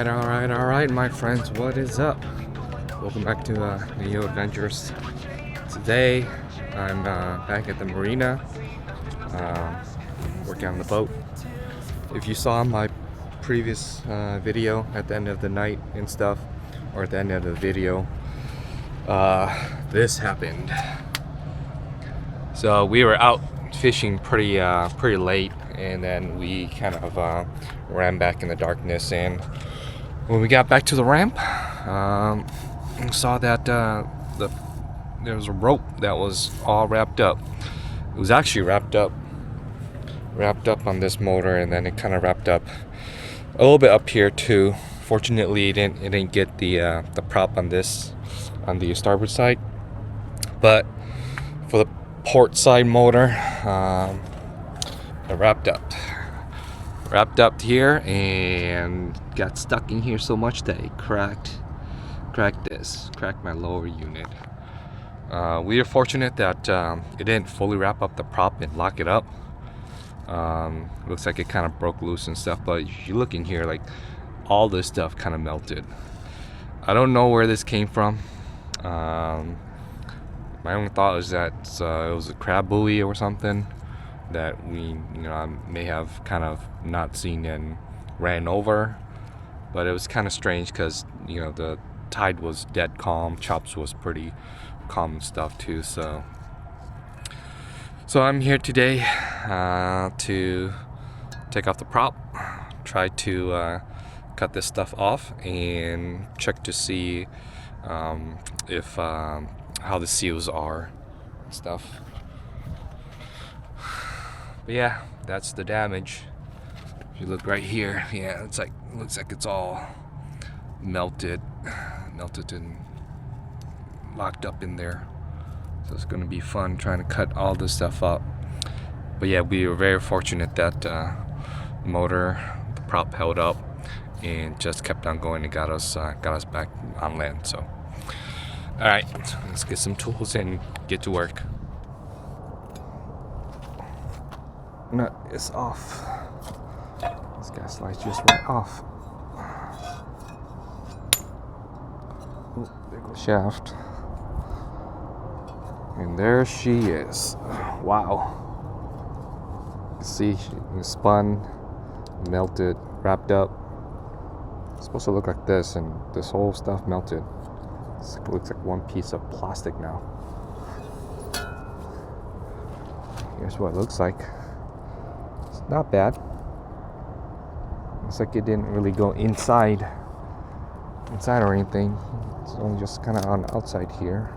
Alright, my friends, what is up? Welcome back to Neo Adventures. Today, I'm back at the marina, working on the boat. If you saw my previous video at the end of the night and stuff, or at the end of the video, this happened. So we were out fishing pretty late, and then we kind of ran back in the darkness. And when we got back to the ramp, we saw that there was a rope that was all wrapped up. It was actually wrapped up on this motor, and then it kind of wrapped up a little bit up here too. Fortunately, it didn't get the prop on the starboard side, but for the port side motor, it wrapped up here and got stuck in here so much that it cracked my lower unit. We are fortunate that it didn't fully wrap up the prop and lock it up. Looks like it kind of broke loose and stuff, but if you look in here, like, all this stuff kind of melted. I don't know where this came from. My only thought was that it was a crab buoy or something that we may have kind of not seen and ran over. But it was kind of strange because the tide was dead calm, chops was pretty calm and stuff too. So I'm here today to take off the prop, try to cut this stuff off and check to see if how the seals are and stuff. But yeah, that's the damage. If you look right here, yeah, looks like it's all melted and locked up in there. So it's going to be fun trying to cut all this stuff up. But yeah, we were very fortunate that the prop held up and just kept on going and got us back on land. So all right, let's get some tools and get to work. Nut is off. This gas light just went off. Oh, there goes shaft. And there she is. Wow. You see, she spun, melted, wrapped up. It's supposed to look like this, and this whole stuff melted. It looks like one piece of plastic now. Here's what it looks like. It's not bad. Looks like it didn't really go inside or anything. It's only just kind of on the outside here.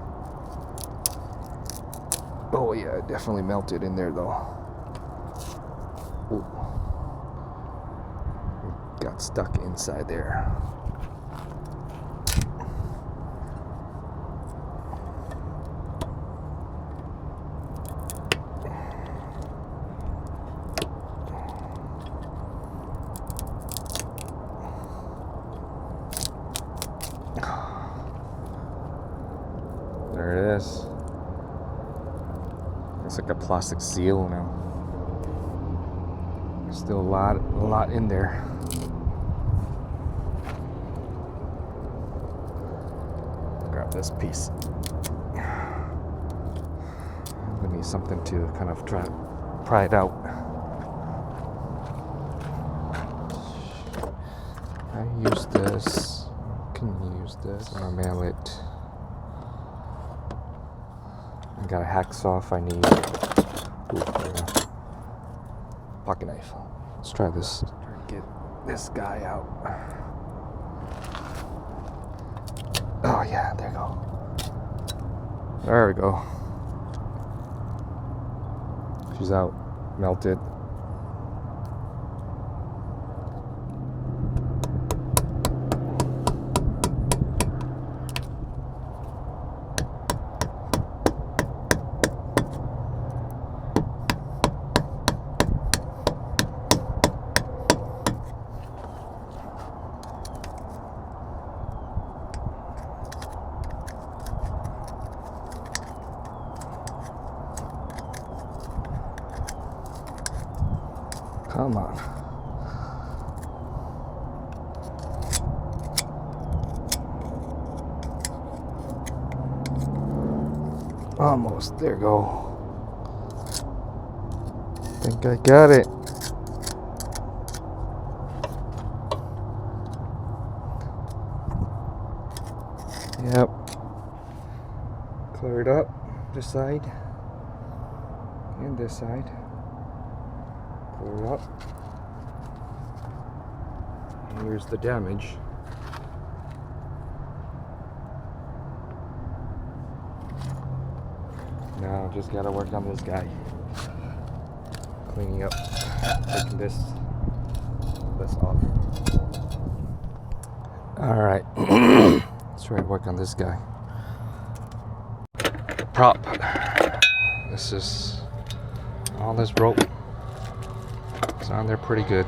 Oh yeah, it definitely melted in there though. Ooh. Got stuck inside there. There it is. It's like a plastic seal now. There's still a lot in there. Grab this piece. We need something to kind of pry it out. I use this. Can you use this? Or mail it. I got a hacksaw if I need. Ooh, pocket knife. Let's try this. Get this guy out. Oh yeah, there you go. There we go. She's out. Melted. Come on. Almost. There you go. Think I got it. Yep. Clear it up. This side. And this side. Clear it up. And here's the damage. Now just gotta work on this guy. Cleaning up, taking this off. Alright. Let's try to work on this guy. Prop. This is all this rope. It's on there pretty good.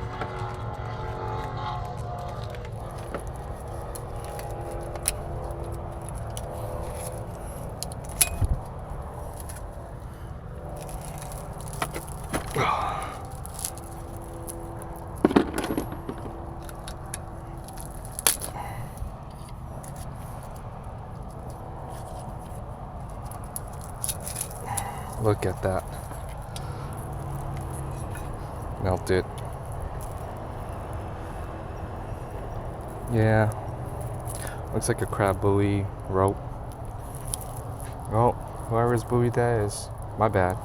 Look at that. Melted. Yeah. Looks like a crab buoy rope. Oh, whoever's buoy that is, my bad.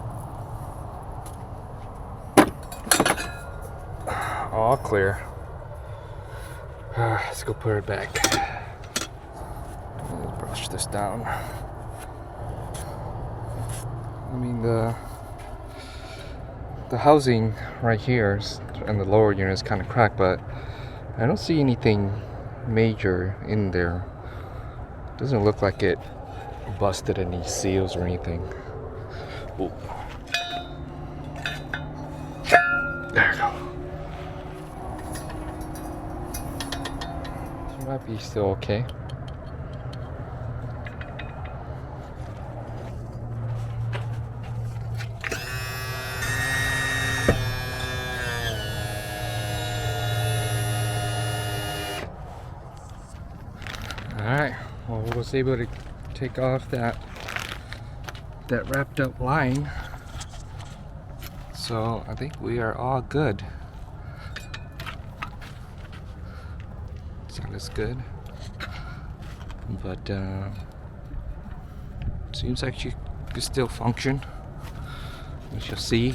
All clear. Let's go put it back. Let's brush this down. I mean the housing right here and the lower unit is kind of cracked, but I don't see anything major in there. Doesn't look like it busted any seals or anything. Ooh. There you go. It might be still okay. Alright, well, we was able to take off that wrapped up line, so I think we are all good. Sounds good, but seems like she could still function. We shall see,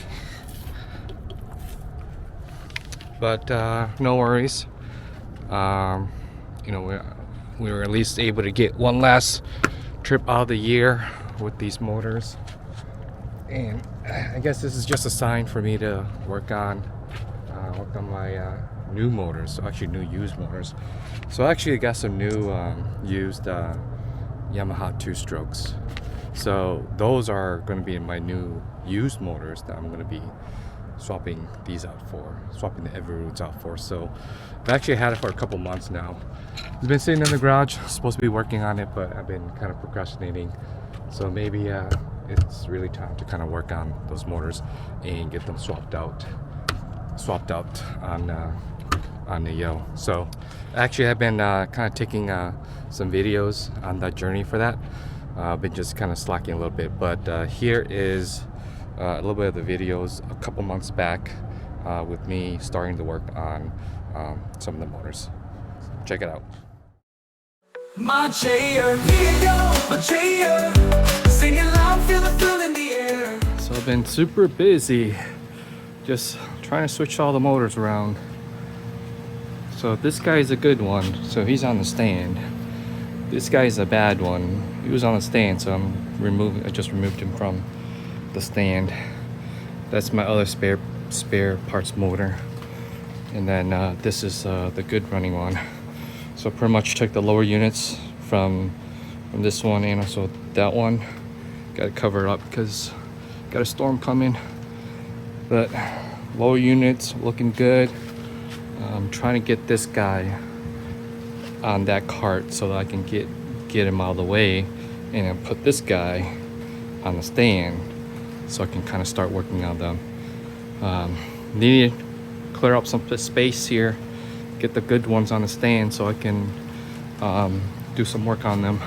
but no worries. You know, we were at least able to get one last trip out of the year with these motors, and I guess this is just a sign for me to work on my new motors, so actually new used motors. So actually I got some new used Yamaha 2-strokes, so those are going to be in my new used motors that I'm going to be swapping these out for, swapping the Everoods out for. So I've actually had it for a couple months now. It's been sitting in the garage, supposed to be working on it, but I've been kind of procrastinating. So maybe it's really time to kind of work on those motors and get them swapped out on the Yo. So actually I've been kind of taking some videos on that journey for that. I've been just kind of slacking a little bit, but here is a little bit of the videos a couple months back with me starting to work on some of the motors. Check it out. My chair, my chair, singing loud, feel the thrill in the air. So I've been super busy just trying to switch all the motors around. So this guy's a good one, so he's on the stand. This guy's a bad one. He was on the stand, so I just removed him from the stand. That's my other spare parts motor, and then this is the good running one. So pretty much took the lower units from this one and also that one. Got to cover it up because got a storm coming, but lower units looking good. I'm trying to get this guy on that cart so that I can get him out of the way, and then put this guy on the stand so I can kind of start working on them. Needed clear up some space here, get the good ones on the stand so I can do some work on them.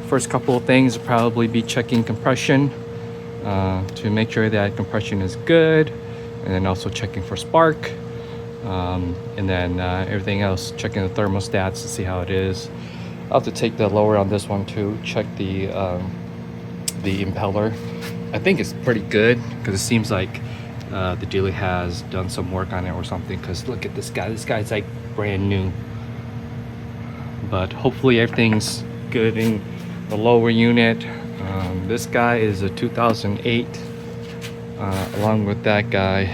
First couple of things will probably be checking compression to make sure that compression is good, and then also checking for spark, and then everything else, checking the thermostats to see how it is. I'll have to take the lower on this one too, check the impeller. I think it's pretty good because it seems like the dealer has done some work on it or something, because look at this guy. This guy's like brand new. But hopefully everything's good in the lower unit. This guy is a 2008, along with that guy.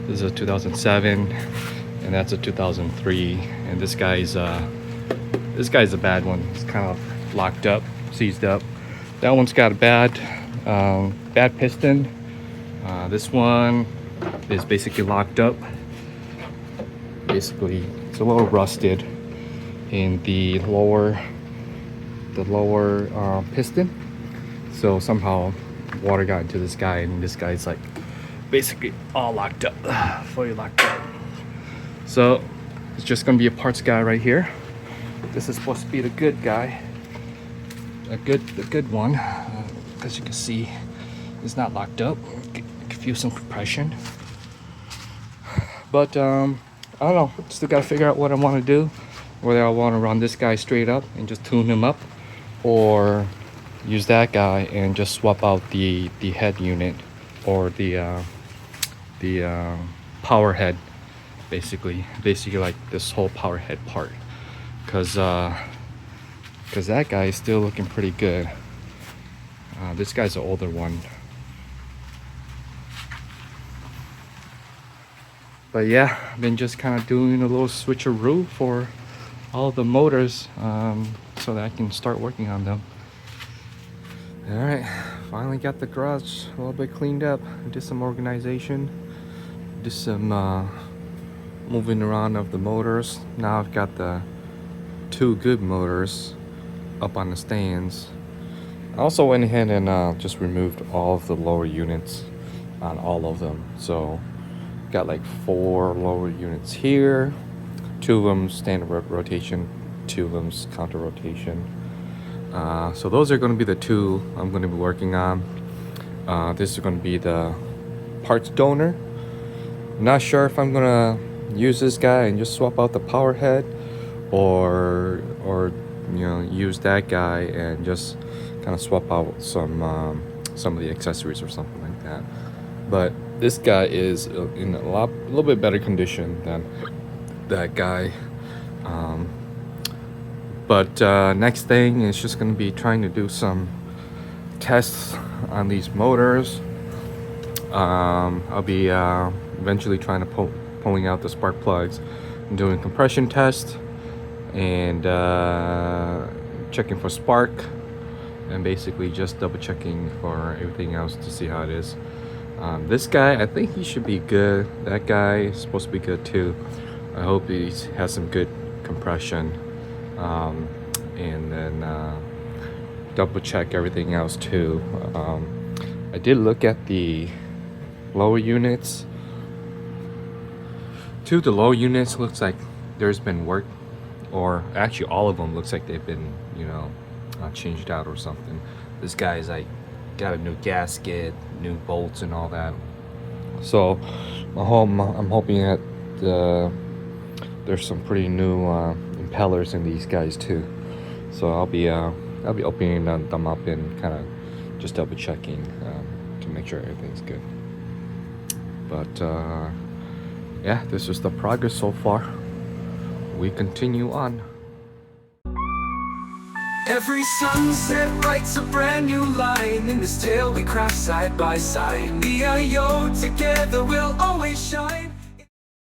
This is a 2007, and that's a 2003. And this guy's a bad one. It's kind of locked up, seized up. That one's got a bad piston. This one is basically locked up. Basically, it's a little rusted in the lower piston. So somehow water got into this guy, and this guy's like basically all locked up, fully locked up. So it's just gonna be a parts guy right here. This is supposed to be the good guy, the good one. As you can see, it's not locked up. Could feel some compression, but I don't know. Still gotta figure out what I want to do. Whether I want to run this guy straight up and just tune him up, or use that guy and just swap out the head unit, or the power head, basically like this whole power head part, because that guy is still looking pretty good. This guy's an older one, but yeah, I've been just kind of doing a little switcheroo for all the motors, so that I can start working on them. All right, finally got the garage a little bit cleaned up. Did some organization, did some moving around of the motors. Now I've got the two good motors up on the stands. I also went ahead and just removed all of the lower units on all of them. So got like 4 lower units here. 2 of them standard rotation, 2 of them's counter rotation. So those are going to be the 2 I'm going to be working on. This is going to be the parts donor. Not sure if I'm going to use this guy and just swap out the power head, or you know, use that guy and just kind of swap out some of the accessories or something like that. But this guy is in a little bit better condition than that guy. But next thing is just going to be trying to do some tests on these motors. I'll be eventually trying to pulling out the spark plugs and doing compression test, and checking for spark, and basically just double checking for everything else to see how it is. This guy, I think he should be good. That guy is supposed to be good too. I hope he has some good compression, and then double check everything else too. I did look at the lower units. 2 of the lower units looks like there's been work, or actually all of them looks like they've been, you know, changed out or something. This guy's like got a new gasket, new bolts and all that. So I'm hoping that there's some pretty new impellers in these guys too. So I'll be opening them up and kind of just double checking to make sure everything's good. But yeah, this is the progress so far. We continue on. Every sunset writes a brand new line. In this tale we craft side by side. Me and you together we'll always shine.